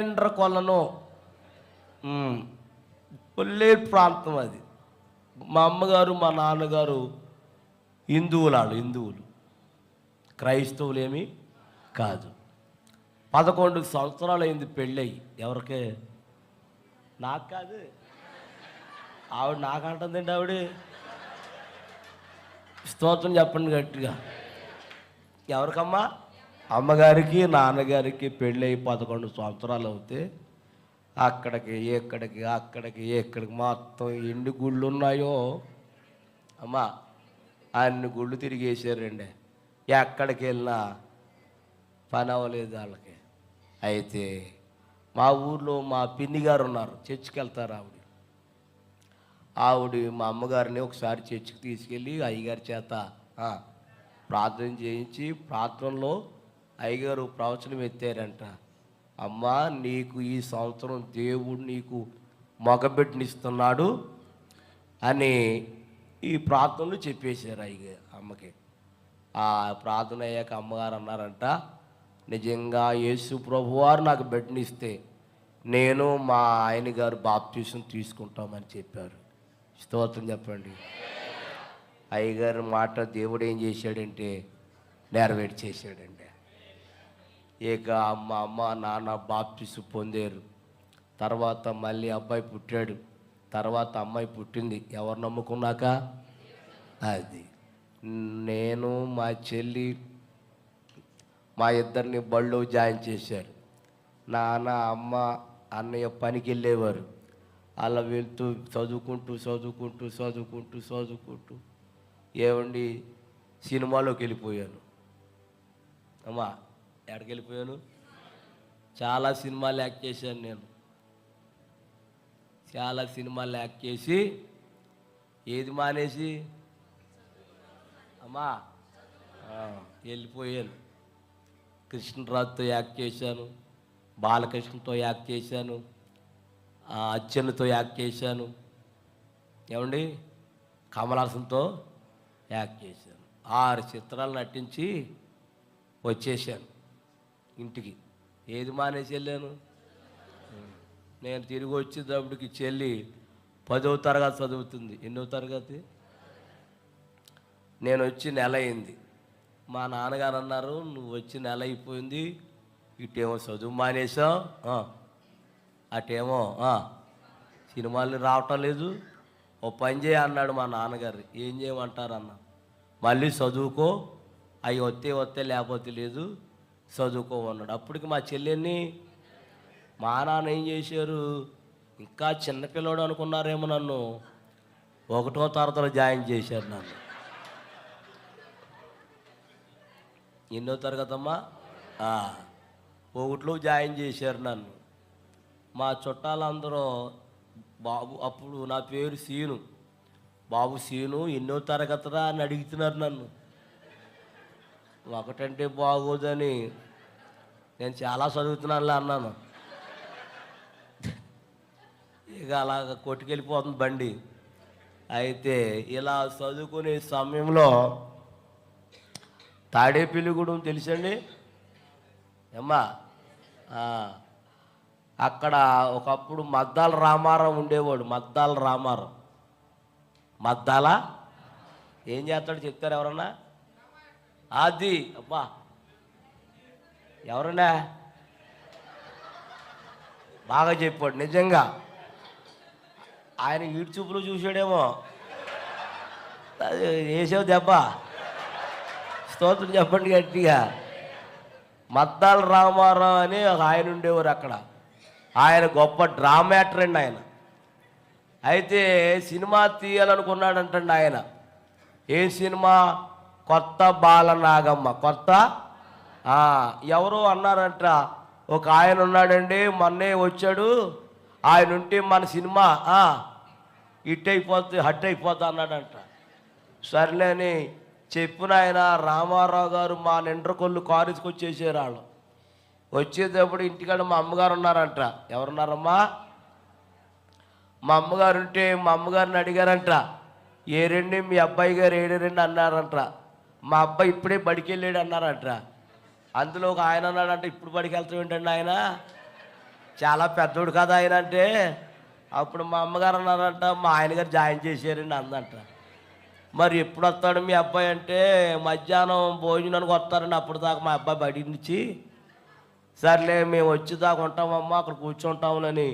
కొలను కొల్లేరు ప్రాంతం అది. మా అమ్మగారు మా నాన్నగారు హిందువులు, క్రైస్తవులేమీ కాదు. 11 సంవత్సరాలు అయింది పెళ్ళయి. ఎవరికే? నాకు కాదు, ఆవిడ నాకంటుందండి. ఆవిడ స్తోత్రం చెప్పండి గట్టిగా. ఎవరికమ్మా? అమ్మగారికి నాన్నగారికి పెళ్ళయి 11 సంవత్సరాలు అవుతే అక్కడికి ఎక్కడికి మొత్తం ఎన్ని గుళ్ళు ఉన్నాయో అమ్మా అన్ని గుళ్ళు తిరిగేసారండి. ఎక్కడికి వెళ్ళినా పని అవ్వలేదు వాళ్ళకి. అయితే మా ఊర్లో మా పిన్ని గారు ఉన్నారు, చర్చికి వెళ్తారు. ఆవిడ మా అమ్మగారిని ఒకసారి చర్చికి తీసుకెళ్ళి అయ్యగారి చేత ప్రార్థన చేయించి, ప్రార్థనలో అయ్యగారు ప్రవచనం ఎత్తారంట. అమ్మా, నీకు ఈ సంవత్సరం దేవుడు నీకు మగబిడ్డనిస్తున్నాడు అని ఈ ప్రార్థనలు చెప్పేశారు అయ్యగారు అమ్మకి. ఆ ప్రార్థన అయ్యాక అమ్మగారు అన్నారంట, నిజంగా యేసు ప్రభువారు నాకు బిడ్డనిస్తే నేను మా ఆయన గారు బాప్తీసం తీసుకుంటామని చెప్పారు. స్తోత్రం చెప్పండి. అయ్యగారి మాట దేవుడు ఏం చేశాడంటే నెరవేర్చేసాడండి. ఇక అమ్మ నాన్న బాప్తీసు పొందారు. తర్వాత మళ్ళీ అబ్బాయి పుట్టాడు. తర్వాత అమ్మాయి పుట్టింది. ఎవరు నమ్ముకున్నాక? అది నేను మా చెల్లి మా ఇద్దరిని బళ్ళో జాయిన్ చేశారు. నాన్న అమ్మ అన్నయ్య పనికి వెళ్ళేవారు. అలా వెళ్తూ చదువుకుంటూ ఏమండి సినిమాలోకి వెళ్ళిపోయాను. అమ్మా, ఎక్కడికి వెళ్ళిపోయాను? చాలా సినిమాలు యాక్ట్ చేశాను నేను. చాలా సినిమాలు యాక్ట్ చేసి ఏది మానేసి అమ్మా వెళ్ళిపోయాను. కృష్ణరాజుతో యాక్ట్ చేశాను, బాలకృష్ణతో యాక్ట్ చేశాను, అచ్చెన్నతో యాక్ట్ చేశాను, ఏమండి కమలాసంతో యాక్ట్ చేశాను. 6 చిత్రాలు నటించి వచ్చేసాను ఇంటికి. ఏది మానేసి వెళ్ళాను? నేను తిరిగి వచ్చేటప్పటికి చెల్లి 10వ తరగతి చదువుతుంది. ఎన్నో తరగతి? నేను వచ్చి నెల అయింది. మా నాన్నగారు అన్నారు, నువ్వు వచ్చి నెల అయిపోయింది, ఇటేమో చదువు మానేసావు, అటేమో సినిమాలు రావటం లేదు, ఓ పని చేయ అన్నాడు మా నాన్నగారు. ఏం చేయమంటారు అన్న? మళ్ళీ చదువుకో, అవి వస్తే లేకపోతే లేదు, చదువుకో అన్నాడు. అప్పటికి మా చెల్లెని మా నాన్న ఏం చేశారు, ఇంకా చిన్నపిల్లడు అనుకున్నారేమో, నన్ను 1వ తరగతిలో జాయిన్ చేశారు. నన్ను ఎన్నో తరగతమ్మా? 1లో జాయిన్ చేశారు నన్ను. మా చుట్టాలందరూ బాబు, అప్పుడు నా పేరు సీను, బాబు సీను ఎన్నో తరగతిరా అని అడుగుతున్నారు నన్ను. 1 అంటే బాగోదని నేను చాలా చదువుతున్నానులే అన్నాను. ఇక అలాగ కొట్టుకెళ్ళిపోతుంది బండి. అయితే ఇలా చదువుకునే సమయంలో తాడేపల్లిగూడెం తెలుసండి అమ్మా? అక్కడ ఒకప్పుడు మద్దాల రామారావు ఉండేవాడు. మద్దాల ఏం చేస్తాడు చెప్తారు ఎవరన్నా? అది అబ్బా, ఎవరన్నా బాగా చెప్పాడు. నిజంగా ఆయన ఈడు చూపులు చూసాడేమో, వేసావు దెబ్బ. స్తోత్రం చెప్పండి గట్టిగా. మద్దాల రామారావు అని ఒక ఆయన ఉండేవారు అక్కడ. ఆయన గొప్ప డ్రామాటర్ అండి ఆయన. అయితే సినిమా తీయాలనుకున్నాడంటండి ఆయన. ఏ సినిమా? కొత్త బాలనాగమ్మ. ఎవరో అన్నారంట, ఒక ఆయన ఉన్నాడండి, మొన్నే వచ్చాడు, ఆయన ఉంటే మన సినిమా హట్ అయిపోద్ది అన్నాడంట. సర్లే అని చెప్పిన ఆయన రామారావు గారు మా నిండ్రకొల్లు కారుకి వచ్చేసారు. వాళ్ళు వచ్చేటప్పుడు ఇంటికాడ మా అమ్మగారు ఉన్నారంట. ఎవరున్నారమ్మా? మా అమ్మగారు ఉంటే మా అమ్మగారిని అడిగారంట, ఏరండి మీ అబ్బాయి గారు ఏడారండి అన్నారంట. మా అబ్బాయి ఇప్పుడే బడికి వెళ్ళాడు అన్నారంట. అందులో ఒక ఆయన అన్నాడంటే, ఇప్పుడు బడికి వెళ్తాం ఏంటండి ఆయన, చాలా పెద్దోడు కదా ఆయన అంటే, అప్పుడు మా అమ్మగారు అన్నారంట, మా ఆయనగారు జాయిన్ చేశారండి అందంట. మరి ఎప్పుడు వస్తాడు మీ అబ్బాయి అంటే, మధ్యాహ్నం భోజనానికి వస్తారండి, అప్పుడు దాకా మా అబ్బాయి బడి నుంచి. సర్లే మేము వచ్చేదాకా ఉంటామమ్మా, అక్కడ కూర్చుంటాములని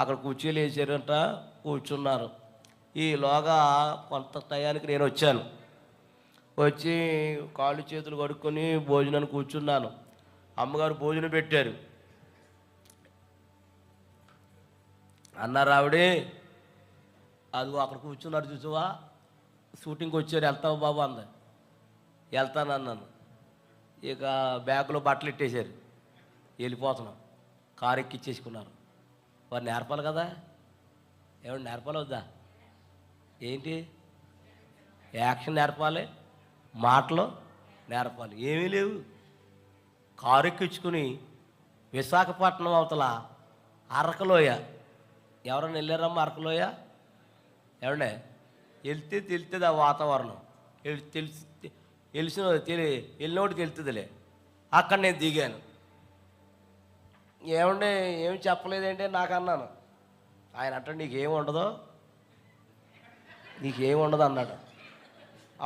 అక్కడ కుర్చీలు వేసారంట, కూర్చున్నారు. ఈలోగా కొంత టయానికి నేను వచ్చాను. వచ్చి కాళ్ళు చేతులు కడుక్కొని భోజనానికి కూర్చున్నాను. అమ్మగారు భోజనం పెట్టారు. అన్నారు ఆవిడే, అది అక్కడ కూర్చున్నారు చూసావా, షూటింగ్కి వచ్చారు, వెళ్తావు బాబు అంది. వెళ్తాను అన్నాను. ఇక బ్యాగులో బట్టలు ఇట్టేశారు, వెళ్ళిపోతున్నాం. కారు ఎక్కిచ్చేసుకున్నారు. వారు నేర్పాలి కదా, ఏమన్నా నేర్పాలి వద్దా? ఏంటి యాక్షన్ నేర్పాలి, మాటలు నేర్పాలి, ఏమీ లేవు. కారు ఎక్కించుకుని విశాఖపట్నం అవతల అరకలోయ, ఎవరైనా వెళ్ళారమ్మా అరకలోయ? ఏమండే వెళ్తే తెలుస్తుంది ఆ వాతావరణం, వెళ్ళినోటి తెలుస్తుందిలే. అక్కడ నేను దిగాను. ఏమండే ఏమి చెప్పలేదేంటి నాకు అన్నాను. ఆయన అంటే నీకేమి ఉండదు, నీకేమి ఉండదు అన్నాడు.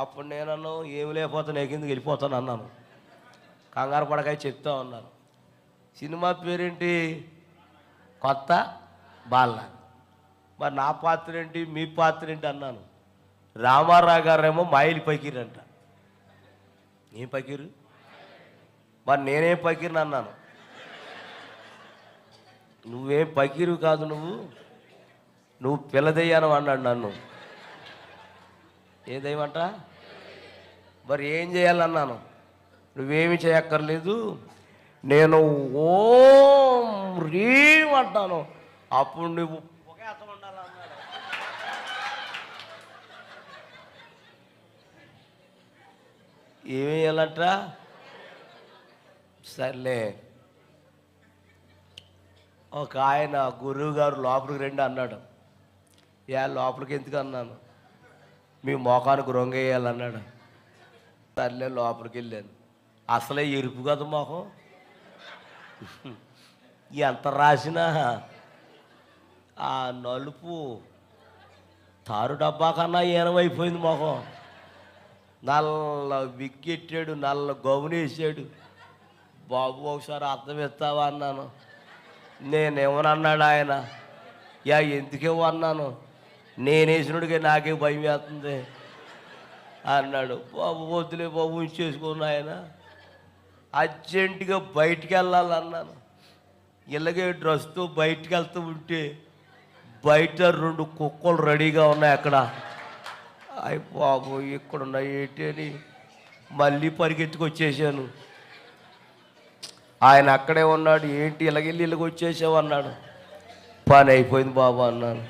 అప్పుడు నేనన్ను ఏమి లేకపోతే నేను కిందకి వెళ్ళిపోతాను అన్నాను. కంగారు పడకాయ చెప్తా ఉన్నాను. సినిమా పేరేంటి? కొత్త బాల. మరి నా పాత్ర ఏంటి, మీ పాత్ర ఏంటి అన్నాను. రామారావు గారేమో మాయిలు పకీరంట. ఏం పకీరు? మరి నేనేం పకీరుని అన్నాను. నువ్వేం పకీరు కాదు, నువ్వు పిల్లదయ్యాను అన్నాడు నన్ను. ఏదేమంట? మరి ఏం చేయాలన్నాను. నువ్వేమి చేయక్కర్లేదు, నేను ఓం రీం అంటాను, అప్పుడు నువ్వు పొగేతం ఉండాలన్నాడు. ఏమి వేయాలంట? సర్లే, ఒక ఆయన గురువు గారు లోపలికి రండి అన్నాడు. లోపలికి ఎందుకు అన్నాను. మీ మోకానికి రొంగేయాలన్నాడు. సర్లే లోపలికి వెళ్ళాను. అసలే ఎరుపు కదా మొహం, ఎంత రాసినా ఆ నలుపు తారు డబ్బా కన్నా ఏనమైపోయింది మొహం. నల్ల విక్కెట్టాడు, నల్ల గౌనేసాడు. బాబు ఒకసారి అర్థం ఇస్తావా అన్నాను. నేనేమన్నాడు ఆయన, ఎందుకేమో నేనేసినడికే నాకే భయం వేస్తుంది అన్నాడు. బాబు వద్దులే బాబు, ఉంచేసుకున్నా. ఆయన అర్జెంటుగా బయటికి వెళ్ళాలన్నాను. ఇలాగే డ్రెస్తో బయటికి వెళ్తూ ఉంటే బయట 2 కుక్కలు రెడీగా ఉన్నాయి అక్కడ. అయ్యి బాబు ఇక్కడున్నాయి ఏంటి అని మళ్ళీ పరిగెత్తుకొచ్చేసాను. ఆయన అక్కడే ఉన్నాడు. ఏంటి ఇలాగెళ్ళి ఇలాగ వచ్చేసావు అన్నాడు. పని అయిపోయింది బాబు అన్నాను.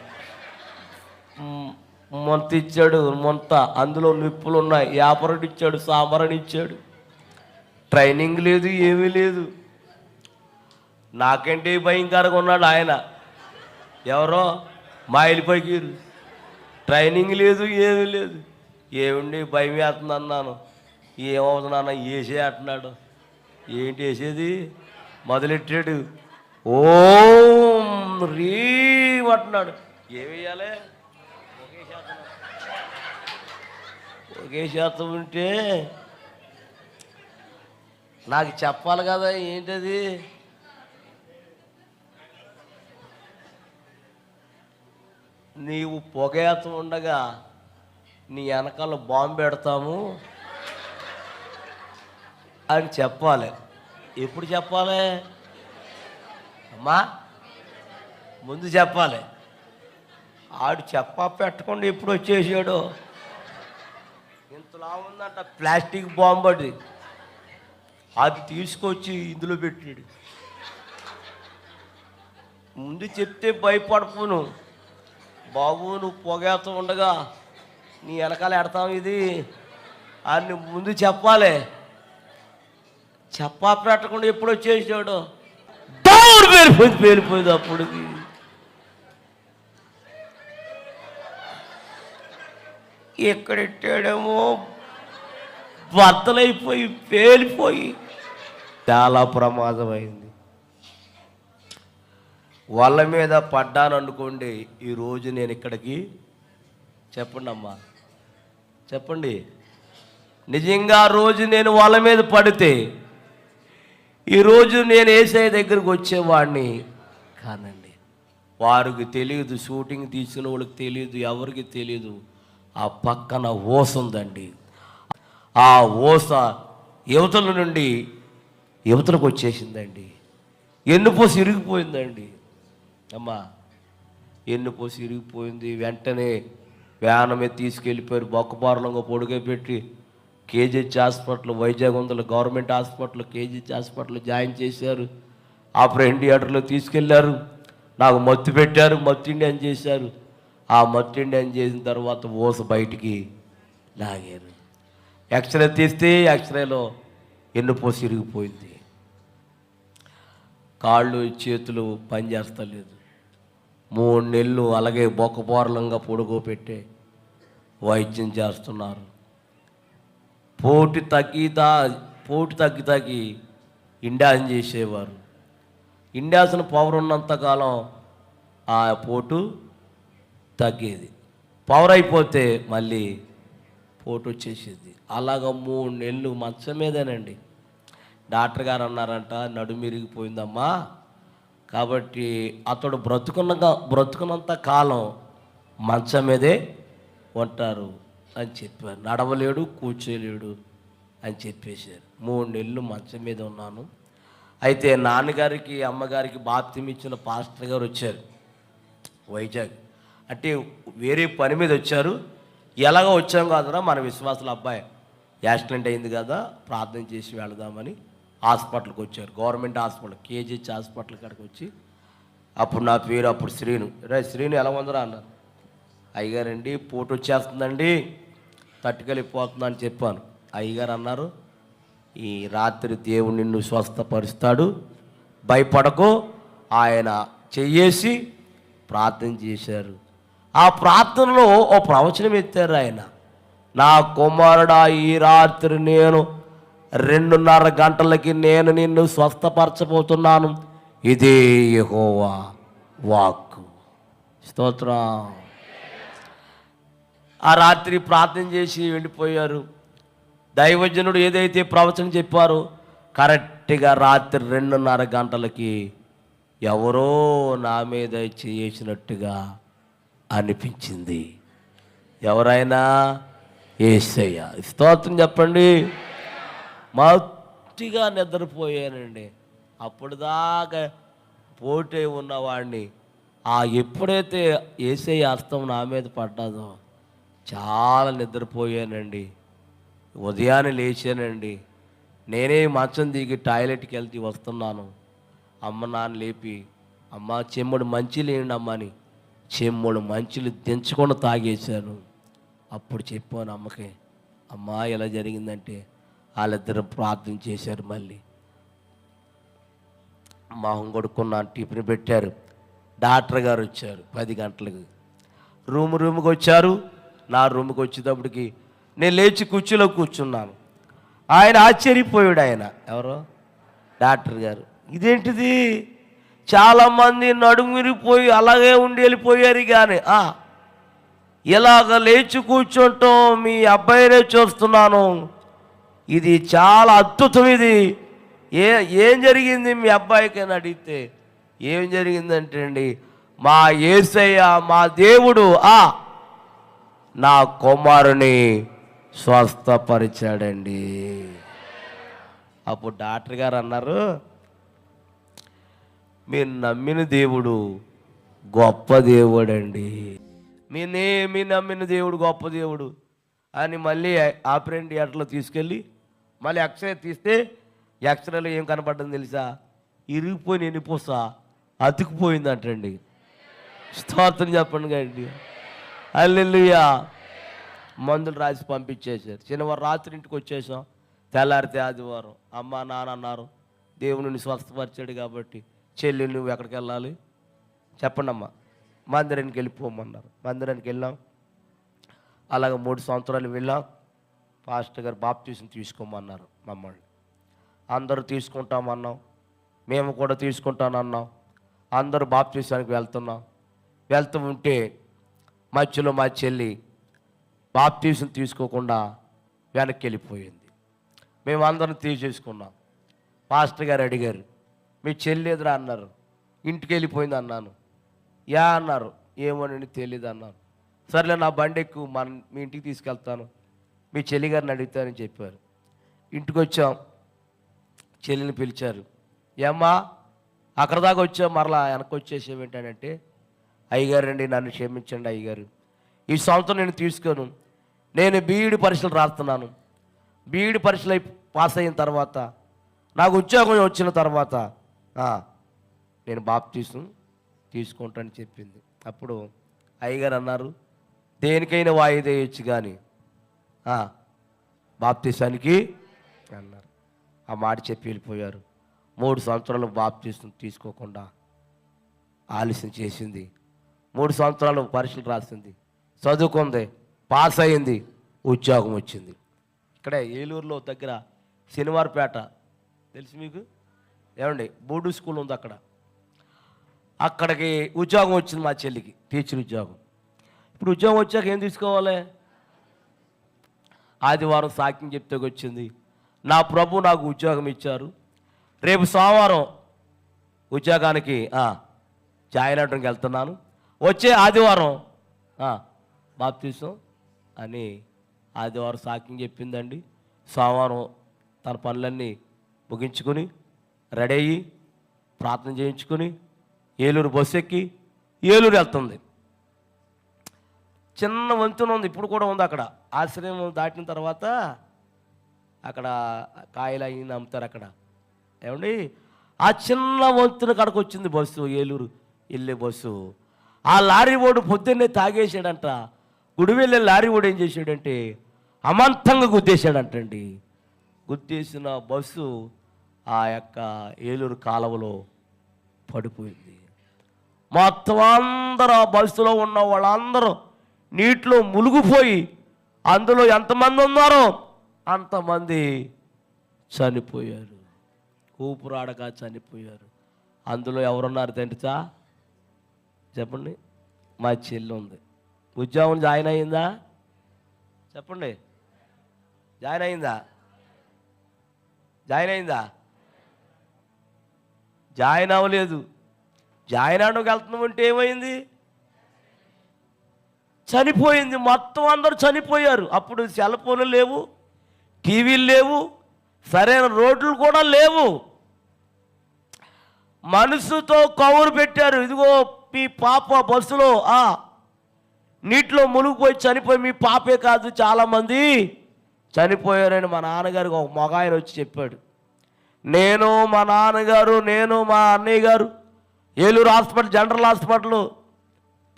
మొంత ఇచ్చాడు, మొంత అందులో నిప్పులు ఉన్నాయి. యాపరని ఇచ్చాడు, సాంబారని ఇచ్చాడు. ట్రైనింగ్ లేదు, ఏమీ లేదు. నాకంటే భయంకరంగా ఉన్నాడు ఆయన. ఎవరో మాయిల్ పకీరు. ట్రైనింగ్ లేదు, ఏమీ లేదు. ఏమండి భయం వేస్తుంది అన్నాను. ఏమవుతున్నాను, వేసే అంటున్నాడు. ఏంటి వేసేది? మొదలెట్టాడు. ఓం రీం అంటున్నాడు. ఏమేయాలి? ఒకే శాతం ఉంటే నాకు చెప్పాలి కదా. ఏంటది? నీవు పొగేతం ఉండగా నీ వెనకాల బాంబు పెడతాము అని చెప్పాలి. ఎప్పుడు చెప్పాలి అమ్మా? ముందు చెప్పాలి. ఆడు చెప్పా పెట్టకుండా ఎప్పుడు వచ్చేసాడు. ఇంతలా ఉందంట ప్లాస్టిక్ బాంబు. అది తీసుకొచ్చి ఇందులో పెట్టాడు. ముందు చెప్తే భయపడపోను. బాబు నువ్వు పొగేస్తూ ఉండగా నీ వెనకాల ఎడతాం ఇది అని ముందు చెప్పాలి. చెప్పా పెట్టకుండా ఎప్పుడు వచ్చేసాడు. దౌడు పేలిపోయింది అప్పటికి. ఎక్కడెట్టాడేమో బద్దలైపోయి పేలిపోయి చాలా ప్రమాదమైంది. వాళ్ళ మీద పడ్డాను అనుకోండి, ఈరోజు నేను ఇక్కడికి చెప్పండి అమ్మా, చెప్పండి, నిజంగా రోజు నేను వాళ్ళ మీద పడితే ఈరోజు నేను యేసయ్య దగ్గరికి వచ్చేవాడిని కానండి. వారికి తెలియదు, షూటింగ్ తీసిన వాళ్ళకి తెలియదు, ఎవరికి తెలియదు, ఆ పక్కన ఓస ఉందండి. ఆ ఓస యువతల నుండి యువతలకు వచ్చేసిందండి. ఎన్నుపోసి ఇరిగిపోయిందండి అమ్మా, ఎన్నుపోసి ఇరిగిపోయింది. వెంటనే వ్యానం మీద తీసుకెళ్ళిపోయారు, బొక్కపారలంగా పొడుగే పెట్టి కేజీహెచ్ హాస్పిటల్, వైజాగ్ ఉందల government hospital, KGH hospital join చేశారు. ఆపరేషన్ థియేటర్లో తీసుకెళ్లారు. నాకు మత్తు పెట్టారు, మత్తు ఇండియన్ చేశారు. ఆ మత్తు ఇండియన్ చేసిన తర్వాత ఓస బయటికి లాగారు. ఎక్స్రే తీస్తే ఎక్స్రేలో ఎన్నుపోసి ఇరిగిపోయింది. కాళ్ళు చేతులు పనిచేస్తలేదు. 3 నెలలు అలాగే బొక్కపోరలంగా పొడుగోపెట్టే వైద్యం చేస్తున్నారు. పోటు తగ్గి ఇండాషన్ చేసేవారు. ఇండాషన్ పవర్ ఉన్నంతకాలం ఆ పోటు తగ్గేది, పవర్ అయిపోతే మళ్ళీ పోటు వచ్చేసేది. అలాగ 3 నెలలు మంచం మీదేనండి. డాక్టర్ గారు అన్నారంట, నడుము ఇరిగిపోయిందమ్మా, కాబట్టి అతడు బ్రతుకున్నంత కాలం మంచం మీదే ఉంటారు అని చెప్పారు. నడవలేడు, కూర్చోలేడు అని చెప్పేశారు. 3 నెలలు మంచం మీద ఉన్నాను. అయితే నాన్నగారికి అమ్మగారికి బాప్తిసం ఇచ్చిన పాస్టర్ గారు వచ్చారు వైజాగ్. అంటే వేరే పని మీద వచ్చారు. ఎలాగో వచ్చాం కాదురా, మన విశ్వాసుల అబ్బాయి యాక్సిడెంట్ అయింది కదా, ప్రార్థన చేసి వెళదామని హాస్పిటల్కి వచ్చారు. గవర్నమెంట్ హాస్పిటల్, కేజీహెచ్ హాస్పిటల్ కాడికి వచ్చి, అప్పుడు నా పేరు అప్పుడు శ్రీను. శ్రీను ఎలా ఉందరా అన్నారు. అయ్యగారండి పోటు వచ్చేస్తుందండి, తట్టుకెళ్ళిపోతుందా అని చెప్పాను. అయ్యగారు అన్నారు, ఈ రాత్రి దేవుడు నిన్ను స్వస్థపరుస్తాడు, భయపడకు. ఆయన చెయ్యేసి ప్రార్థన చేశారు. ఆ ప్రార్థనలో ఓ ప్రవచనం ఎత్తారు ఆయన. నా కుమారుడా, ఈ రాత్రి నేను 2:30 గంటలకి నేను నిన్ను స్వస్థపరచబోతున్నాను, ఇదే యెహోవా వాక్కు. స్తోత్రం. ఆ రాత్రి ప్రార్థన చేసి వెళ్ళిపోయారు. దైవజనుడు ఏదైతే ప్రవచనం చెప్పారో కరెక్ట్గా రాత్రి 2:30 గంటలకి ఎవరో నా మీద చేసినట్టుగా అనిపించింది. ఎవరైనా? యేసయ్య. స్తోత్రం చెప్పండి. మత్తుగా నిద్రపోయానండి. అప్పుడు దాకా పోటే ఉన్నవాడిని ఎప్పుడైతే యేసయ్య హస్తం నా మీద పడ్డాదో చాలా నిద్రపోయానండి. ఉదయాన్నే లేచానండి. నేనే మంచం దిగి టాయిలెట్కి వెళ్తే వస్తున్నాను. అమ్మ నాన్న లేపి, అమ్మ చెమ్ముడు మంచిలు వేయండి అమ్మ అని చెమ్ముడు మంచిలు దించకుండా తాగేశాను. అప్పుడు చెప్పాను అమ్మకి, అమ్మ ఎలా జరిగిందంటే వాళ్ళిద్దరు ప్రార్థన చేశారు. మళ్ళీ మొహం కొడుకున్నాను, టిఫిన్ పెట్టారు. డాక్టర్ గారు వచ్చారు 10 గంటలకు. రూమ్కి వచ్చారు. నా రూమ్కి వచ్చేటప్పటికి నేను లేచి కుర్చీలో కూర్చున్నాను. ఆయన ఆశ్చర్యపోయాడు. ఆయన ఎవరో డాక్టర్ గారు, ఇదేంటిది, చాలామంది నడుమురిపోయి అలాగే ఉండి వెళ్ళిపోయారు, కానీ ఇలాగ లేచి కూర్చుంటాం మీ అబ్బాయినే చూస్తున్నాను, ఇది చాలా అద్భుతం. ఇది ఏం జరిగింది మీ అబ్బాయికి అని అడిగితే, ఏం జరిగిందంటే అండి, మా యేసయ్య మా దేవుడు నా కుమారుని స్వస్థపరిచాడండి. అప్పుడు డాక్టర్ గారు అన్నారు, మీరు నమ్మిన దేవుడు గొప్ప దేవుడండి, మీ నమ్మిన దేవుడు గొప్ప దేవుడు అని మళ్ళీ ఆపరేషన్ థియేటర్లో తీసుకెళ్ళి మళ్ళీ ఎక్స్రే తీస్తే ఎక్స్రేలో ఏం కనపడ్డని తెలుసా? ఇరిగిపోయిన ఎన్నిపోస అతుకుపోయిందంటండి. స్తోత్రం చెప్పండి కండి. హల్లెలూయా. మందులు రాసి పంపించేశారు. శనివారం రాత్రి ఇంటికి వచ్చేసాం. తెల్లారితే ఆదివారం అమ్మ నాన్న అన్నారు, దేవుని స్వస్థపరిచాడు కాబట్టి చెల్లి నువ్వు ఎక్కడికి వెళ్ళాలి చెప్పండి అమ్మ, మందిరానికి వెళ్ళిపోమన్నారు. మందిరానికి వెళ్ళాం. అలాగే 3 సంవత్సరాలు వెళ్ళాం. పాస్టర్ గారు బాప్తీసం తీసుకోమన్నారు మమ్మల్ని. అందరూ తీసుకుంటామన్నాం, మేము కూడా తీసుకుంటానన్నాం. అందరూ బాప్తీసానికి వెళ్తూ ఉంటే మధ్యలో మా చెల్లి బాప్తీసం తీసుకోకుండా వెనక్కి వెళ్ళిపోయింది. మేమందరం తీసేసుకున్నాం. పాస్టర్ గారు అడిగారు, మీ చెల్లి ఎదురా అన్నారు. ఇంటికి వెళ్ళిపోయింది అన్నాను. యా అన్నారు. ఏమోనని తెలియదు అన్నాను. సర్లే నా బండి ఎక్కువ మీ ఇంటికి తీసుకెళ్తాను, మీ చెల్లి గారిని అడుగుతానని చెప్పారు. ఇంటికి వచ్చాం. చెల్లిని పిలిచారు. ఏమ్మా అక్కడ దాకా వచ్చాం, మరలా వెనక్కి వచ్చేసేవి ఏంటంటే, అయ్యగారు అండి నన్ను క్షమించండి అయ్యగారు, ఈ సంవత్సరం నేను తీసుకోను. నేను బీఈడి పరీక్షలు రాస్తున్నాను. బీఈడి పరీక్షలు పాస్ అయిన తర్వాత నాకు ఉద్యోగం వచ్చిన తర్వాత నేను బాప్తీసం తీసుకుంటానని చెప్పింది. అప్పుడు అయ్యగారు అన్నారు, దేనికైనా వాయిదా వేయచ్చు కానీ బాప్తీసానికి అన్నారు. ఆ మాట చెప్పి వెళ్ళిపోయారు. 3 సంవత్సరాలు బాప్తీసం తీసుకోకుండా ఆలస్యం చేసింది. 3 సంవత్సరాలు పరీక్షలు రాసింది, చదువుకుంది, పాస్ అయింది, ఉద్యోగం వచ్చింది. ఇక్కడే ఏలూరులో దగ్గర శనివారపేట తెలుసు మీకు ఏమండి, బోర్డు స్కూల్ ఉంది అక్కడికి ఉద్యోగం వచ్చింది మా చెల్లికి, టీచర్ ఉద్యోగం. ఇప్పుడు ఉద్యోగం వచ్చాక ఏం తీసుకోవాలి? ఆదివారం సాక్ష్యం చెప్తే వచ్చింది, నా ప్రభు నాకు ఉద్యోగం ఇచ్చారు, రేపు సోమవారం ఉద్యోగానికి జాయిన్ అవడానికి వెళ్తున్నాను, వచ్చే ఆదివారం బాప్తీసం అని ఆదివారం సాక్ష్యం చెప్పిందండి. సోమవారం తన పనులన్నీ ముగించుకొని రెడీ అయ్యి ప్రార్థన చేయించుకొని ఏలూరు బస్సు ఎక్కి ఏలూరు వెళ్తుంది. చిన్న వంతెన ఉంది, ఇప్పుడు కూడా ఉంది అక్కడ. ఆశ్రయం దాటిన తర్వాత అక్కడ కాయలు అయ్యి అమ్ముతారు అక్కడ. ఏమండి ఆ చిన్న వంతెన కాడకు వచ్చింది బస్సు, ఏలూరు వెళ్ళే బస్సు. ఆ లారీ ఓడు పొద్దున్నే తాగేసాడంట. గుడి వెళ్ళే లారీ ఓడు ఏం చేశాడంటే అమాంతంగా గుద్దేశాడంటండి. గుద్దేసిన బస్సు ఆ యొక్క ఏలూరు కాలువలో పడిపోయింది. మొత్తం అందరూ ఆ బస్సులో ఉన్న వాళ్ళందరూ నీటిలో మునిగిపోయి అందులో ఎంతమంది ఉన్నారో అంతమంది చనిపోయారు, ఊపిరాడక చనిపోయారు. అందులో ఎవరున్నారు తెలుసా? చెప్పండి. మా చెల్లి ఉంది. ఉద్యోగం జాయిన్ అయిందా? చెప్పండి. జాయిన్ అయిందా? జాయిన్ అవ్వలేదు. జాయిన్ అవడానికి వెళ్తున్నామంటే ఏమైంది? చనిపోయింది. మొత్తం అందరూ చనిపోయారు. అప్పుడు సెల్ ఫోన్లు లేవు, టీవీలు లేవు, సరైన రోడ్లు కూడా లేవు. మనసుతో కవరు పెట్టారు, ఇదిగో మీ పాప బస్సులో నీటిలో మునిగిపోయి చనిపోయి, మీ పాపే కాదు చాలామంది చనిపోయారని మా నాన్నగారికి ఒక మగాయన వచ్చి చెప్పాడు. నేను మా నాన్నగారు, నేను మా అన్నయ్య గారు Eluru hospital, general hospital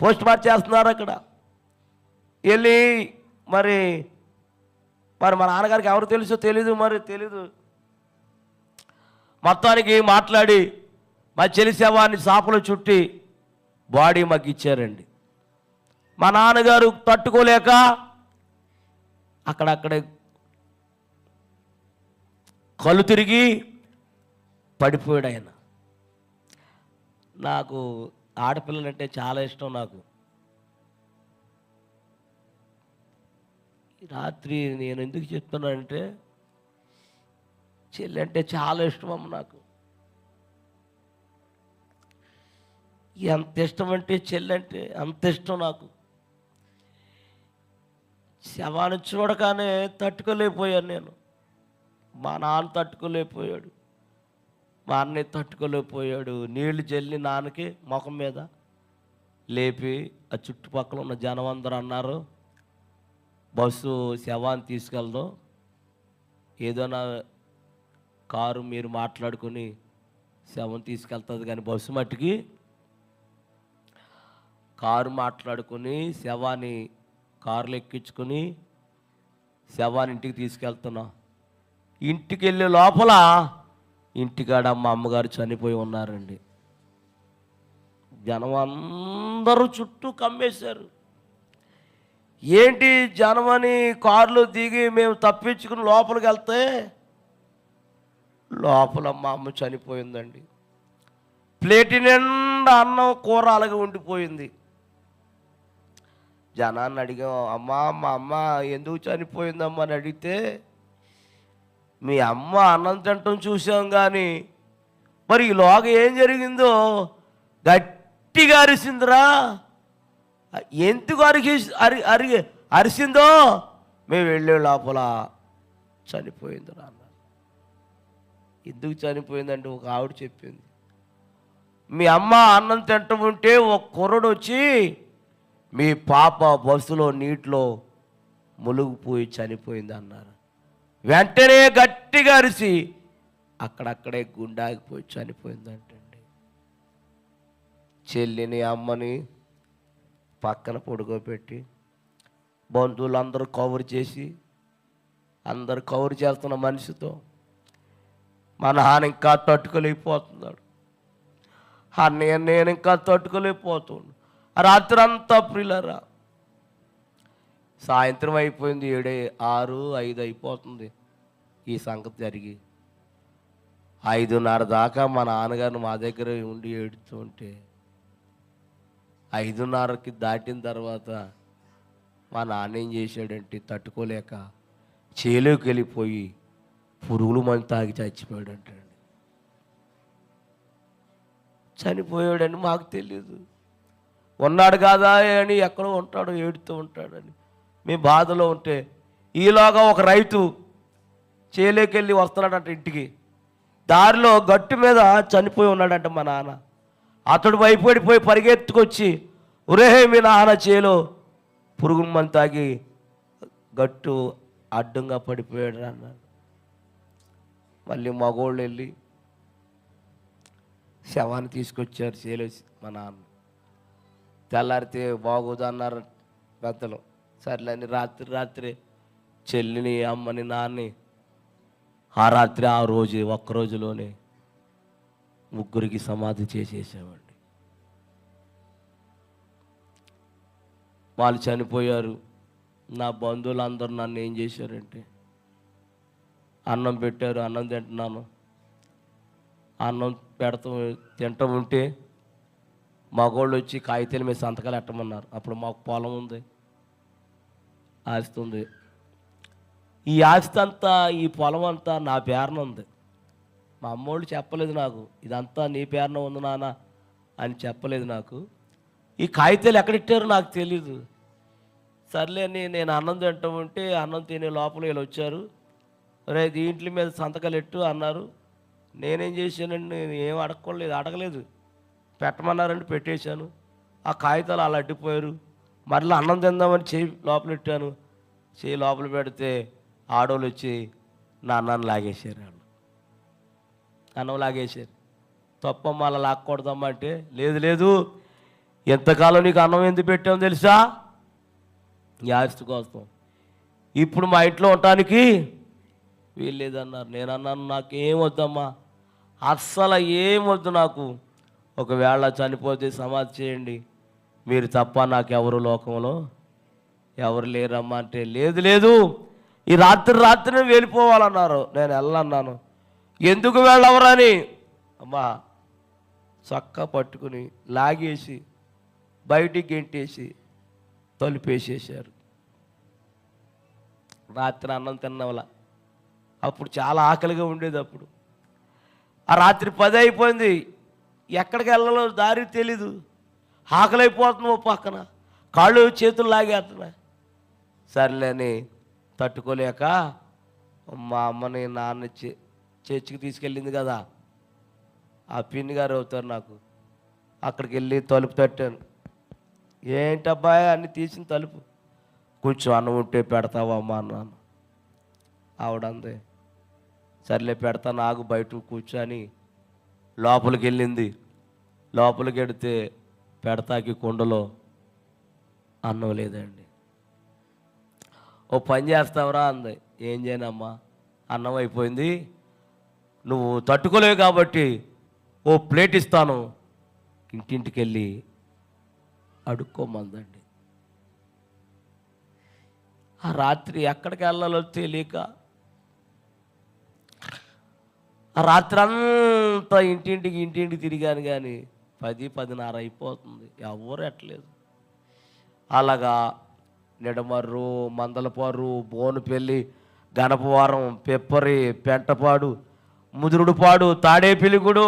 post March చేస్తున్నారు. అక్కడ వెళ్ళి మరి మా నాన్నగారికి ఎవరు తెలుసో తెలీదు, తెలీదు. మొత్తానికి మాట్లాడి మా చెల్లి శవాన్ని చాపలు చుట్టి బాడీ మాకు ఇచ్చారండి. మా నాన్నగారు తట్టుకోలేక అక్కడక్కడే కళ్ళు తిరిగి పడిపోయాడు ఆయన. నాకు ఆడపిల్లలంటే చాలా ఇష్టం. నాకు రాత్రి నేను ఎందుకు చెప్తున్నానంటే చెల్లి అంటే చాలా ఇష్టం అమ్మ. నాకు ఎంత ఇష్టం అంటే చెల్లి అంటే అంత ఇష్టం నాకు. శవాన్ని చూడగానే తట్టుకోలేకపోయాను నేను. మా నాన్న తట్టుకోలేకపోయాడు, మా అన్నయ్య తట్టుకోలేకపోయాడు. నీళ్లు జల్లి నాన్నకి ముఖం మీద లేపి ఆ చుట్టుపక్కల ఉన్న జనం అందరూ అన్నారు, బస్సు శవాన్ని తీసుకెళ్దాం, ఏదైనా కారు మీరు మాట్లాడుకొని శవం తీసుకెళ్తుంది కానీ బస్సు మట్టికి కారు మాట్లాడుకొని శవాన్ని కారులో ఎక్కించుకొని శవాన్ని ఇంటికి తీసుకెళ్తున్నాం. ఇంటికి వెళ్ళే లోపల ఇంటికాడ మా అమ్మగారు చనిపోయి ఉన్నారండి. జనం అందరూ చుట్టూ కమ్మేశారు. ఏంటి జనమని కారులో దిగి మేము తప్పించుకుని లోపలికి వెళ్తే లోపల మా అమ్మ చనిపోయిందండి. ప్లేట్ నిండా అన్నం కూర అలాగే ఉండిపోయింది. జనాన్ని అడిగాం, అమ్మా మా అమ్మ ఎందుకు చనిపోయిందమ్మా అని అడిగితే, మీ అమ్మ అన్నం తింటం చూసాం కానీ మరి ఈలోగా ఏం జరిగిందో గట్టిగా అరిసిందిరా. ఎందుకు అరిసిందో మేము వెళ్ళే లోపల చనిపోయిందిరా అన్నారు. ఎందుకు చనిపోయిందంటే ఒక ఆవిడ చెప్పింది, మీ అమ్మ అన్నం తింటం ఉంటే ఒక కుర్రడు వచ్చి మీ పాప బస్సులో నీటిలో మునిగిపోయి చనిపోయింది అన్నారు. వెంటనే గట్టిగా అరిసి అక్కడక్కడే గుండాగిపోయి చనిపోయిందంటండి. చెల్లిని అమ్మని పక్కన పడుకోబెట్టి బంధువులందరూ కవర్ చేసి, అందరు కవర్ చేస్తున్న మనిషితో మా నాన్న ఇంకా తట్టుకోలేకపోతున్నాడు, అన్నయ్య నేను ఇంకా తట్టుకోలేకపోతున్నాను. రాత్రి అంతా ప్రియులరా, సాయంత్రం అయిపోయింది, 7, 6, 5 అయిపోతుంది ఈ సంగతి జరిగి. 5:30 దాకా మా నాన్నగారిని మా దగ్గర ఉండి ఏడుతుంటే 5:30కి దాటిన తర్వాత మా నాన్న ఏం చేశాడంటే తట్టుకోలేక చేలోకి వెళ్ళిపోయి పురుగులు మందు తాగి చచ్చిపోయాడంటండి. చనిపోయాడని మాకు తెలియదు, ఉన్నాడు కాదా అని ఎక్కడో ఉంటాడో ఏడుతూ ఉంటాడని మేము బాధలో ఉంటే, ఈలోగా ఒక రైతు చేలోకి వెళ్ళి వస్తున్నాడంట ఇంటికి. దారిలో గట్టు మీద చనిపోయి ఉన్నాడంట మా నాన్న. అతడు భయపడిపోయి పరిగెత్తుకొచ్చి, ఒరే మీ నాన్న చేలో పురుగుల మందు తాగి గట్టు అడ్డంగా పడిపోయాడు అన్నాడు. మళ్ళీ మగోళ్ళు వెళ్ళి శవాన్ని తీసుకొచ్చారు చేలేసి మా నాన్న. తెల్లారితే బాగోదు అన్నారు పెద్దలు. సర్లేని రాత్రి చెల్లిని అమ్మని నాన్ని ఆ రోజు ఒక్క రోజులోనే ముగ్గురికి సమాధి చేసేసామండి. వాళ్ళు చనిపోయారు. నా బంధువులందరూ నన్ను ఏం చేశారంటే, అన్నం పెట్టారు, అన్నం తింటున్నాను. అన్నం తింటూ ఉంటే మగోళ్ళు వచ్చి కాగితాల మీద సంతకాలు ఎట్టమన్నారు. అప్పుడు మాకు పొలం ఉంది, ఆస్తి ఉంది. ఈ ఆస్తి అంతా, ఈ పొలం అంతా నా పేరున ఉంది. మా అమ్మోళ్ళు చెప్పలేదు నాకు, ఇదంతా నీ పేరున ఉంది నాన్న అని చెప్పలేదు నాకు. ఈ కాగితాలు ఎక్కడిట్టారో నాకు తెలీదు. సర్లే అని నేను అన్నం తింటూ ఉంటే అన్నం తినే లోపల వీళ్ళు వచ్చారు, రే దీంట్ల మీద సంతకాలు ఎట్టు అన్నారు. నేనేం చేశానండి, నేను ఏం అడగలేదు. పెట్టమన్నారంటే పెట్టేశాను. ఆ కాగితాలు అలా అడ్డిపోయారు. మరలా అన్నం తిందామని చేయి లోపల పెట్టాను. చేయి లోపల పెడితే ఆడోళ్ళు వచ్చి నా అన్నాన్ని లాగేశారు. వాళ్ళు అన్నం లాగేశారు. తప్పమ్మ అలా లాక్కూడదమ్మా అంటే, లేదు ఎంతకాలం నీకు అన్నం ఎందుకు పెట్టామో తెలుసా, ఈ ఆస్తి కోసం. ఇప్పుడు మా ఇంట్లో ఉండటానికి వీల్లేదన్నారు. నేను అన్నాను, నాకేం వద్దమ్మా, అస్సలు ఏం వద్దు నాకు. ఒకవేళ చనిపోతే సమాధి చేయండి, మీరు తప్ప నాకు ఎవరు లోకంలో ఎవరు లేరమ్మా అంటే, లేదు ఈ రాత్రి వెళ్ళిపోవాలన్నారు. నేను వెళ్ళన్నాను. ఎందుకు వెళ్ళవరని అమ్మా చక్క పట్టుకుని లాగేసి బయటికి గెంటేసి తలుపేసేసారు. రాత్రి అన్నం తిన్నవల, అప్పుడు చాలా ఆకలిగా ఉండేది. అప్పుడు ఆ రాత్రి 10 అయిపోయింది, ఎక్కడికి వెళ్ళాలో దారి తెలీదు. ఆకలి అయిపోతున్నావు, పక్కన కాళ్ళు చేతులు లాగేస్తున్నాయి. సర్లేని తట్టుకోలేక మా అమ్మని నాన్న చర్చికి తీసుకెళ్ళింది కదా, ఆ పిన్ని గారు అవుతారు నాకు, అక్కడికి వెళ్ళి తలుపు తట్టాను. ఏంటబ్బాయి అన్నీ తీసిన తలుపు, కొంచెం అన్నం ఉంటే పెడతావా అమ్మ అన్నాను. ఆవిడంది, సర్లే పెడతా నాకు బయట కూర్చొని లోపలికి వెళ్ళింది. లోపలికి వెడితే పెడతాకి కుండలో అన్నం లేదండి. ఓ పని చేస్తావురా అంది. ఏం చేయనమ్మా, అన్నం అయిపోయింది, నువ్వు తట్టుకోలేవు కాబట్టి ఓ ప్లేట్ ఇస్తాను, ఇంటింటికి వెళ్ళి అడుక్కోమందండి. ఆ రాత్రి ఎక్కడికి వెళ్ళాలో తెలియక ఆ రాత్రి అంతా ఇంటింటికి తిరిగాను కానీ 10-10:30 అయిపోతుంది, ఎవరు ఎట్టలేదు. అలాగా నిడమర్రు, మందలపారు, బోనుపల్లి, గణపవరం, పెప్పరి, పెంటపాడు, ముదురుడుపాడు, తాడేపిలిగూడు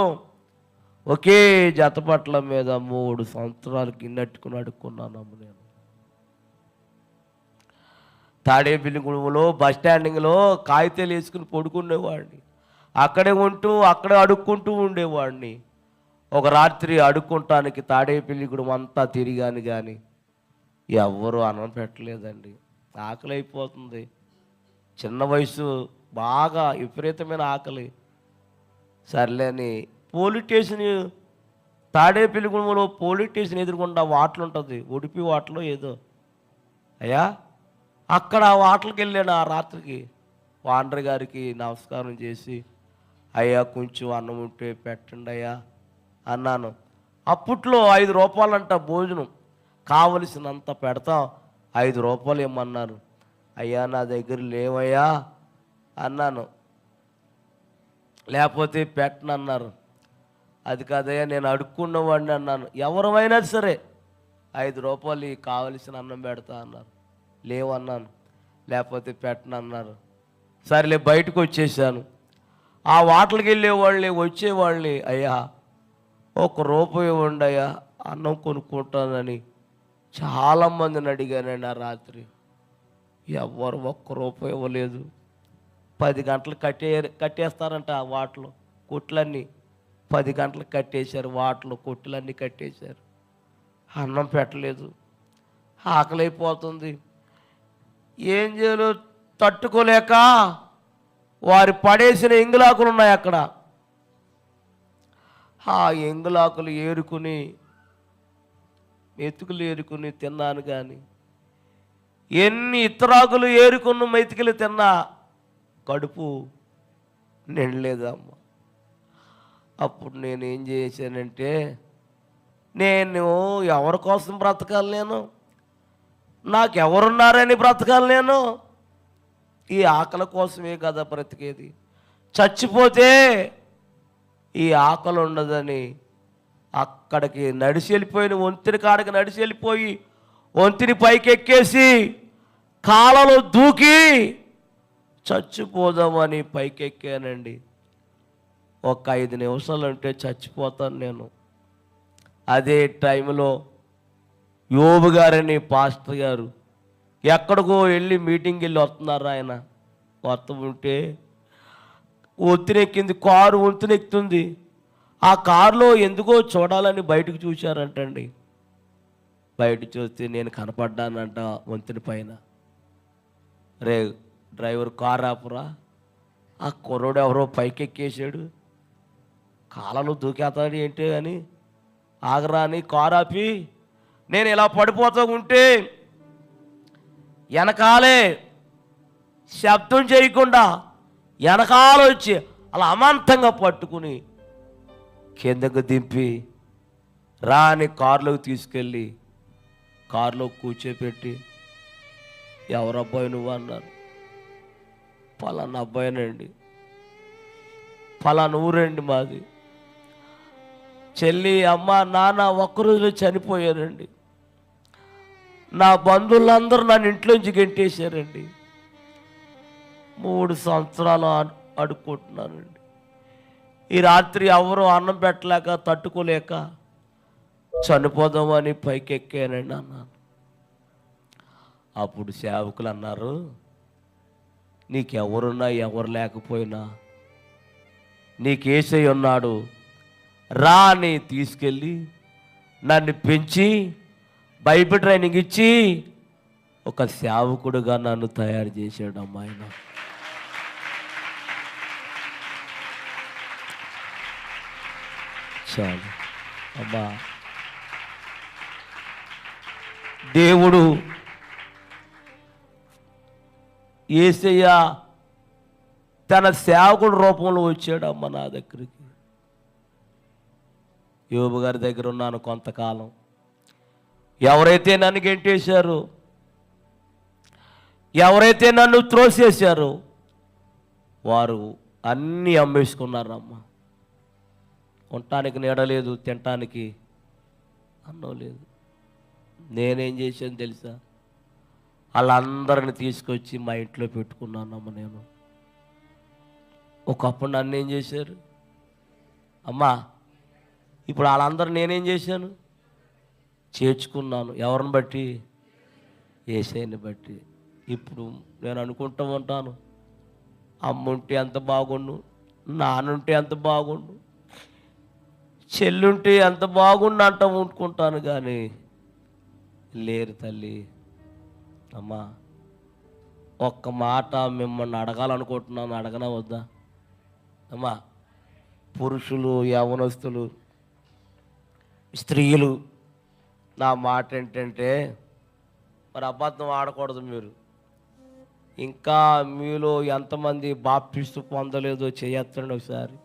ఒకే జతపట్ల మీద 3 సంవత్సరాలు గిన్నెట్టుకుని అడుక్కున్నానమ్మ నేను. తాడేపిలిగూడెంలో బస్ స్టాండింగ్లో కాగితాలు వేసుకుని పడుకునేవాడిని. అక్కడే ఉంటూ అక్కడే అడుక్కుంటూ ఉండేవాడిని. ఒక రాత్రి అడుక్కుంటానికి తాడేపిలిగూడెం అంతా తిరిగాను కానీ ఎవ్వరూ అన్నం పెట్టలేదండి. ఆకలి అయిపోతుంది, చిన్న వయసు, బాగా విపరీతమైన ఆకలి. సర్లేని పోలీస్ స్టేషన్, తాడేపిలిగూడెంలో పోలీస్ స్టేషన్ ఎదురుకుండా వాటలు ఉంటుంది, ఉడిపి వాటలో ఏదో. అయ్యా అక్కడ ఆ వాటలకి వెళ్ళాను ఆ రాత్రికి. వాండర్ గారికి నమస్కారం చేసి, అయ్యా కొంచెం అన్నం ఉంటే పెట్టండి అయ్యా అన్నాను. అప్పట్లో 5 రూపాయలంట భోజనం, కావలసినంత పెడతాం, 5 రూపాయలు ఇమ్మన్నారు. అయ్యా నా దగ్గర లేవయ్యా అన్నాను. లేకపోతే పెట్టనన్నారు. అది కాదయ్యా నేను అడుక్కున్నవాడిని అన్నాను. ఎవరమైనా సరే 5 రూపాయలు కావలసిన అన్నం పెడతా అన్నారు. లేవన్నాను. లేకపోతే పెట్టనన్నారు. సరేలే బయటకు వచ్చేసాను. ఆ వాటలకి వెళ్ళేవాళ్ళని వచ్చేవాళ్ళని, అయ్యా 1 రూపాయి ఇవ్వండి అయ్యా అన్నం కొనుక్కుంటానని చాలామందిని అడిగానండి ఆ రాత్రి. ఎవ్వరు 1 రూపాయి ఇవ్వలేదు. 10 గంటలు కట్టేస్తారంట ఆ వాటలు కొట్లన్నీ. 10 గంటలకు కట్టేశారు, వాటలు కొట్టులన్నీ కట్టేశారు. అన్నం పెట్టలేదు. ఆకలైపోతుంది. ఏం చేయాలో తట్టుకోలేక వారి పడేసిన ఎంగులాకులు ఉన్నాయి అక్కడ. ఆ ఎంగులాకులు ఏరుకుని, మెతుకులు ఏరుకుని తిన్నాను. కానీ ఎన్ని ఇతరాకులు ఏరుకున్న మెతుకులు తిన్నా కడుపు నిండలేదమ్మ. అప్పుడు నేనేం చేశానంటే, నేను ఎవరి కోసం బ్రతకాలి, నాకెవరున్నారని బ్రతకాలి, ఈ ఆకలి కోసమే కదా బ్రతికేది. చచ్చిపోతే ఈ ఆకలి ఉండదని అక్కడికి నడిచి వెళ్ళిపోయిన వంతెన కాడికి నడిచి వెళ్ళిపోయి వంతెని పైకి ఎక్కేసి కాలలో దూకి చచ్చిపోదామని పైకి ఎక్కానండి. ఒక 5 నిమిషాలు అంటే చచ్చిపోతాను నేను. అదే టైంలో యోబు గారని పాస్టర్ గారు ఎక్కడికో వెళ్ళి మీటింగ్కి వెళ్ళి వస్తున్నారు. ఆయన వస్తూ ఉంటే వంతెనెక్కింది, కారు వంతెనెక్కుతుంది. ఆ కారులో ఎందుకో చూడాలని బయటకు చూశారంటండి. బయట చూస్తే నేను కనపడ్డానంట వంతెన పైన. రే డ్రైవర్ కారు ఆపురా, ఆ కుర్రోడు ఎవరో పైకి ఎక్కేసాడు, కాలలో దూకేస్తాడు ఏంటి అని ఆగరా అని కారు ఆపి నేను ఇలా పడిపోతూ ఉంటే వెనకాలే శబ్దం చేయకుండా వెనకాల వచ్చి అలా అమాంతంగా పట్టుకుని కిందకు దింపి రాని కారులోకి తీసుకెళ్ళి కారులో కూర్చోపెట్టి, ఎవరబ్బాయి నువ్వు అన్నారు. పలానా అబ్బాయినండి, పలానా ఊరండి మాది. చెల్లి, అమ్మ, నాన్న ఒక్కరోజులో చనిపోయారండి. నా బంధువులందరూ నన్ను ఇంట్లోంచి గెంటేశారండి. 3 సంవత్సరాలు అడుక్కుంటున్నానండి. ఈ రాత్రి ఎవరు అన్నం పెట్టలేక తట్టుకోలేక చనిపోదామని పైకి ఎక్కానండి అన్నాను. అప్పుడు సేవకులు అన్నారు, నీకెవరున్నా ఎవరు లేకపోయినా నీకేసై ఉన్నాడు, రా అని తీసుకెళ్ళి నన్ను పెంచి బైబిల్ ట్రైనింగ్ ఇచ్చి ఒక సేవకుడుగా నన్ను తయారు చేశాడు అమ్మాయిన. చాలు అమ్మా. దేవుడు యేసయ్య తన సేవకుడు రూపంలో వచ్చాడమ్మ నా దగ్గరికి. యోబు గారి దగ్గర ఉన్నాను కొంతకాలం. ఎవరైతే నన్ను గెంటేశారో, ఎవరైతే నన్ను త్రోసేశారో వారు అన్నీ అమ్మేసుకున్నారమ్మ. ఉండటానికి నీడ లేదు, తినటానికి అన్నం లేదు. నేనేం చేశాను తెలుసా? వాళ్ళందరిని తీసుకొచ్చి మా ఇంట్లో పెట్టుకున్నానమ్మ. నేను ఒకప్పుడు నన్ను ఏం చేశారు అమ్మా, ఇప్పుడు వాళ్ళందరూ నేనేం చేశాను? చేర్చుకున్నాను. ఎవరిని బట్టి? యేసయ్యని బట్టి. ఇప్పుడు నేను అనుకుంటూ ఉంటాను, అమ్ముంటే ఎంత బాగుండు, నాన్నుంటే ఎంత బాగుండు, చెల్లుంటే ఎంత బాగుండు అంటూ ఉంటుకుంటాను. కానీ లేరు తల్లి. అమ్మా, ఒక్క మాట మిమ్మల్ని అడగాలనుకుంటున్నాను, అడగనా వద్దా? అమ్మా, పురుషులు, యవ్వనస్తులు, స్త్రీలు, నా మాట ఏంటంటే, మరి అబద్ధం ఆడకూడదు. మీరు ఇంకా మీలో ఎంతమంది బాప్టిస్టు పొందలేదో చేయొచ్చండి ఒకసారి.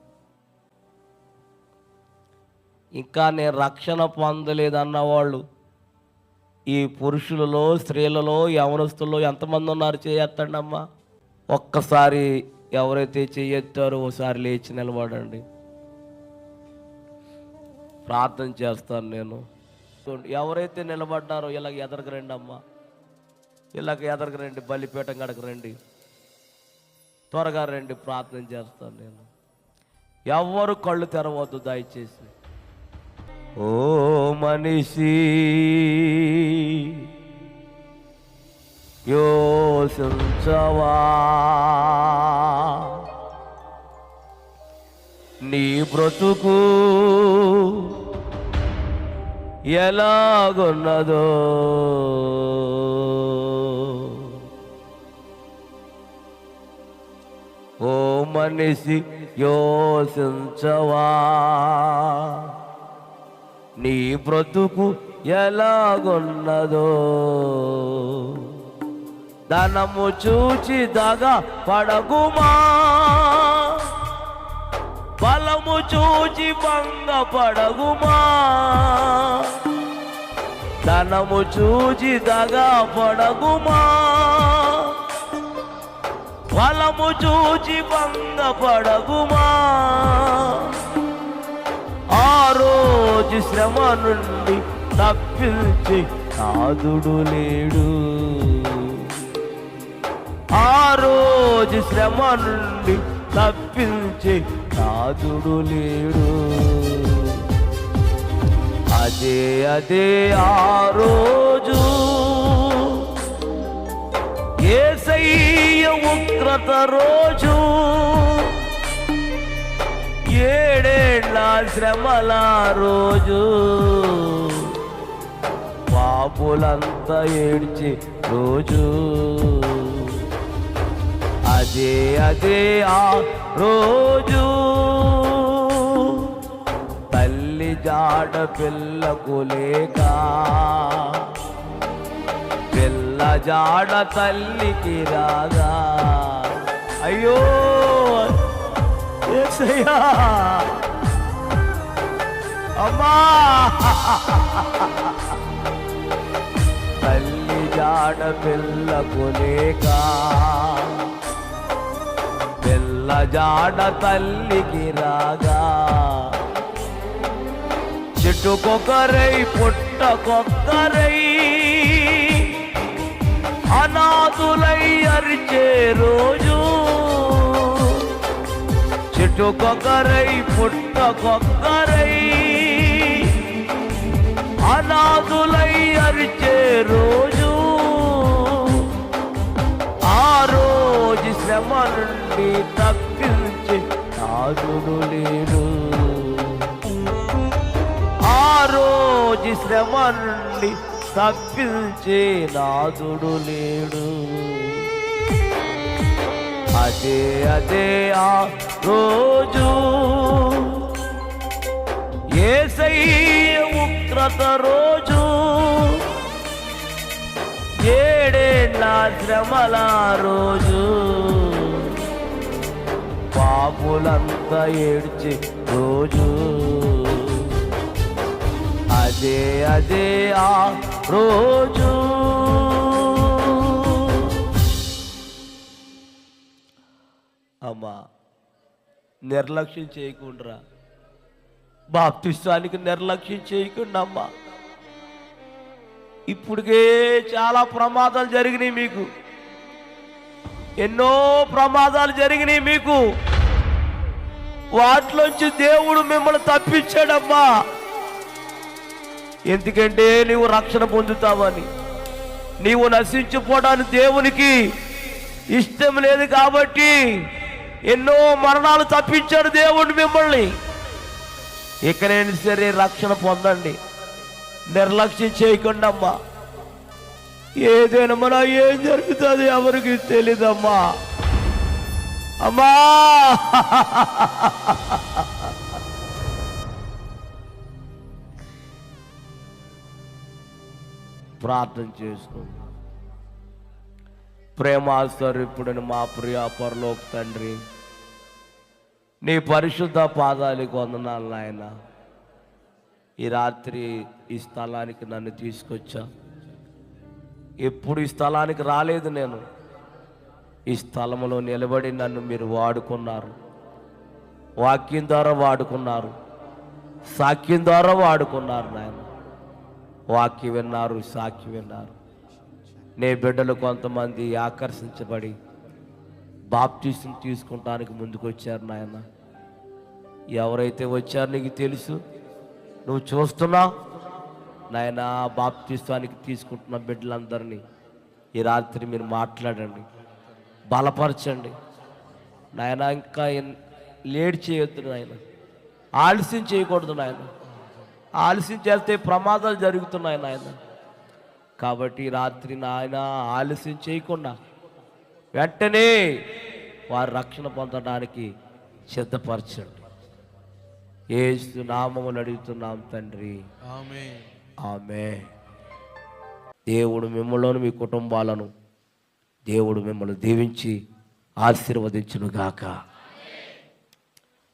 ఇంకా నేను రక్షణ పొందలేదన్న వాళ్ళు ఈ పురుషులలో, స్త్రీలలో, యవనస్తుల్లో ఎంతమంది ఉన్నారు? చేయొత్తండి అమ్మా. ఒక్కసారి ఎవరైతే చేయొత్తారో ఒకసారి లేచి నిలబడండి. ప్రార్థన చేస్తాను నేను. ఎవరైతే నిలబడ్డారో ఇలాగ ఎదరికి రండి అమ్మా, ఇలాగ ఎదరికి రండి, బలిపీఠం గడకు రండి, త్వరగా రండి. ప్రార్థన చేస్తాను నేను. ఎవరు కళ్ళు తెరవద్దు దయచేసి. ఓ మనిషి, యోచించవా నీ బ్రతుకు ఎలాగున్నదో. ఓ మనిషి, యోచించవా నీ బ్రతుకు ఎలాగున్నదో. ధనము చూచి దగా పడకుమా, బలము చూచి భంగ పడకుమా. ధనము చూచి దగా పడకుమా, బలము చూచి భంగ పడకుమా. ఆ రోజు శ్రమ నుండి తప్పించి నాదుడు లేడు. ఆ రోజు శ్రమ నుండి తప్పించి నాదుడు లేడు. అదే అదే ఆ రోజు యేసయ్య ఉగ్రత రోజు. 7 ఏళ్ల శ్రమల రోజు, పాపులంతా ఏడ్చి రోజు. అదే అదే ఆ రోజు తల్లి జాడ పిల్లకు లేక, పిల్ల జాడ తల్లికి రాగా. అయ్యో యేసయ్యా, అమ్మా, తల్లి జాడ పిల్లకు లేక, పిల్ల జాడ తల్లికి రాగా. చెట్టుకొకరై పుట్టకొక్కరై అనాథులై అరిచే రోజు. చెట్టుకొకరై పుట్టకొక్కరై అనాథులై అరిచే రోజు. ఆ రోజు శ్రమ నుండి తప్పించి నాదుడు లేడు. ఆ రోజు శ్రమ నుండి తప్పించే నాదుడు లేడు. అదే అదే ఆ రోజు యేసయ్య ఉగ్రత రోజు. 7 ఏళ్ల శ్రమల రోజు, పాపులంతా ఏడ్చి రోజు. అదే అదే ఆ రోజు. అమ్మా, నిర్లక్ష్యం చేయకుండా, బాప్తిస్తానికి నిర్లక్ష్యం చేయకుండా అమ్మా. ఇప్పటికే చాలా ప్రమాదాలు జరిగినాయి మీకు, ఎన్నో ప్రమాదాలు జరిగినాయి మీకు. వాటిలోంచి దేవుడు మిమ్మల్ని తప్పించాడమ్మా. ఎందుకంటే నీవు రక్షణ పొందుతావని. నీవు నశించిపోవడానికి దేవునికి ఇష్టం లేదు కాబట్టి ఎన్నో మరణాలు తప్పించాడు దేవుడు మిమ్మల్ని. ఇకనైనా సరే రక్షణ పొందండి, నిర్లక్ష్యం చేయకుండా అమ్మా. ఏదైనా మన ఏం జరుగుతుంది ఎవరికి తెలీదమ్మా. అమ్మా ప్రార్థన చేసుకోండి. ప్రేమాస్వరూపుడైన మా ప్రియ పరలోక తండ్రి, నీ పరిశుద్ధ పాదాలకు వందనాలు నాయన. ఈ రాత్రి ఈ స్థలానికి నన్ను తీసుకొచ్చా. ఎప్పుడు ఈ స్థలానికి రాలేదు నేను. ఈ స్థలంలో నిలబడి నన్ను మీరు వాడుకున్నారు. వాక్యం ద్వారా వాడుకున్నారు, సాక్ష్యం ద్వారా వాడుకున్నారు నాయన. వాక్యం విన్నారు, సాక్ష్యం విన్నారు. నీ బిడ్డలు కొంతమంది ఆకర్షించబడి బాప్టిజం తీసుకుంటానికి ముందుకు వచ్చారు నాయన. ఎవరైతే వచ్చారో నీకు తెలుసు, నువ్వు చూస్తున్నావు నాయన. బాప్తిస్తానికి తీసుకుంటున్న బిడ్డలందరినీ ఈ రాత్రి మీరు మాట్లాడండి, బలపరచండి నాయన. ఇంకా లేట్ చేయొద్దు నాయన, ఆలస్యం చేయకూడదు నాయన. ఆలస్యం చేస్తే ప్రమాదాలు జరుగుతున్నాయి నాయన. కాబట్టి రాత్రి నాయన ఆలస్యం చేయకుండా వెంటనే వారి రక్షణ పొందడానికి సిద్ధపరచండి. యేసు నామములో అడుగుతున్నాం తండ్రి, ఆమేన్. ఆమేన్. దేవుడు మిమ్మల్ని, మీ కుటుంబాలను దేవుడు మిమ్మల్ని దీవించి ఆశీర్వదించునుగాక.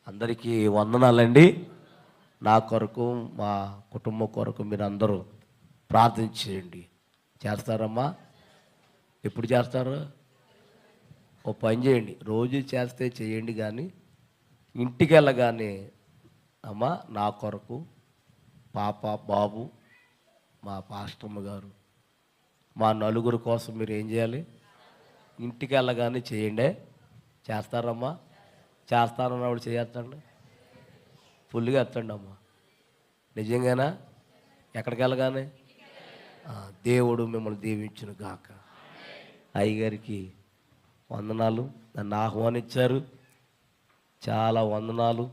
అందరికీ వందనాలండి. నా కొరకు, మా కుటుంబం కొరకు మీరు అందరూ ప్రార్థన చేయండి. చేస్తారమ్మా? ఎప్పుడు చేస్తారు? ఓ పని చేయండి, రోజు చేస్తే చేయండి, కానీ ఇంటికి వెళ్ళగానే అమ్మ నా కొరకు, పాప, బాబు, మా పాస్టమ్మ గారు, మా నలుగురు కోసం మీరు ఏం చేయాలి? ఇంటికి వెళ్ళగానే చేయండి. చేస్తారమ్మా? చేస్తానన్నప్పుడు చేయొచ్చండి, ఫుల్గా ఎత్తండి అమ్మా. నిజంగానా? ఎక్కడికి వెళ్ళగానే దేవుడు మిమ్మల్ని దీవించును గాక. అయ్యగారికి వందనాలు, నన్ను ఆహ్వానించారు, చాలా వందనాలు.